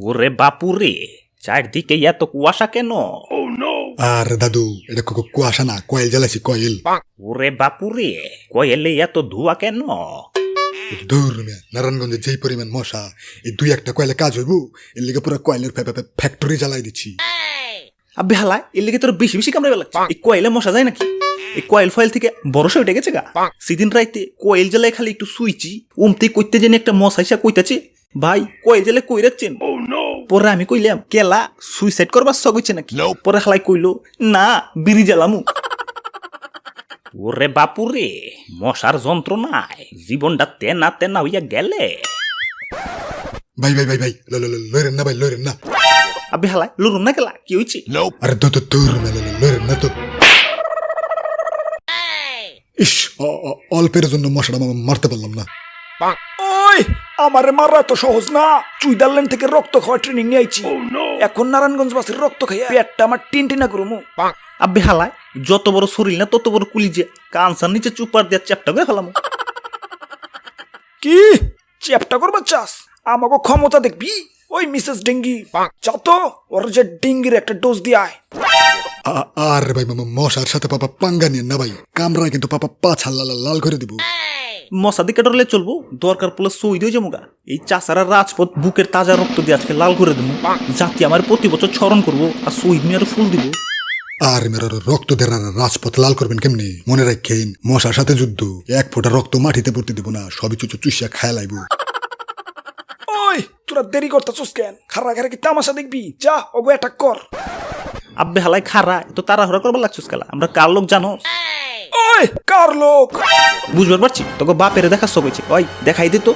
ওরে বাপুরে, চারদিকে এত কুয়াশা কেন? আর দাদু, এটা কুয়াশা না, কয়েল জ্বালাইছি, কয়েল। ওরে বাপুরে, কয়েলে এত ধোঁয়া কেন? দূর মিয়া, নারায়ণগঞ্জে যেই পরিমাণ মশা, এই দুই একটা কয়েলে কাজ হইব, এর লিগে পুরো কয়েলের ফ্যাক্টরি জ্বালাই দিচ্ছি। আবে হালা, এর লিগে তোর বেশি বেশি কামড়ে লাগছে। এই কয়েলে মশা যায় নাকি? এই কয়েল ফয়েল থেকে বরসা উঠে গেছে গা। সেদিন রাইতে কয়েল জ্বালায় খালি একটু সুইচি, উমতে কইতে জেনে একটা মশা হিসা কইতাছে, ভাই কয়েল জ্বালে কই রাখছেন? পরে আমি কইলাম, কেলা সুইসাইড করবার শখ হইছে নাকি? পরে হালাই কইলো, না বিড়ি জ্বালামু। ওরে বাপুরে, মশার যন্ত্রণায় জীবনটা তেনা তেনা হইয়া গেলে। ভাই ভাই ভাই ভাই, লইরেন না ভাই, লইরেন না। আবে হালাই, লড়ুন না কেলা, কি হইছে? আরে দূর মিয়া, লইরেন না তো। ইস, অল্পের জন্য মশাটা মারতে পারলাম না। ওই আমারে মারা তো সহজ না। সুইজারল্যান্ড থেকে রক্ত খাওয়া ট্রেনিং নিয়ে আইছি। এখন নারায়ণগঞ্জ বাসের রক্ত খাইয়া পেটটা আমার টিনটিনা করমু। আবে হালাই, যত বড় শরীর না তত বড় কুলিজে, কানসার নিচে চুপার দিয়া চ্যাপটা করে ফেলাম। কি চ্যাপটা করবার চাস? আমাকে ক্ষমতা দেখবি? ওই মিসেস ডেঙ্গি, যত ওর যে ডেঙ্গির একটা ডোজ দিয়ে আয়। আর ভাই মশার সাথে পাপা পাঙ্গা নিয়ে না ভাই, কামড়ায় কিন্তু পাপা পাছা লাল করে দিব। মশা দিকে ডরলে চলবো, দরকার পড়লে সই দিয়ে যাবো গা। এই চাষারা রাজপথ বুকের তাজা রক্ত দিয়ে আজকে লাল করে দেবো, জাতি আমার প্রতি বছর স্মরণ করবো আর শহীদ মিয়ার ফুল দিব। আর মেয়ের রক্ত দেওয়ার রাজপথ লাল করবেন কেমনি? মনে রাখেন, মশার সাথে যুদ্ধ, এক ফোঁটা রক্ত মাটিতে পড়তে দিব না, সবই চুষিয়া খায় লাইব। ওই তোরা দেরি করতেছস কেন? খারা খারা কি তামাশা দেখবি? যা ওগো অ্যাটাক কর। আব্বে হালাই খারা, এত তাড়াহুড়া করবার লাগছিস কেলা? আমরা কার লোক জানো? ওই কার লোক? বুঝবার পারছি, তোকে বাপেরে দেখাচ্ছ কইছে। ওই দেখাই দে তো।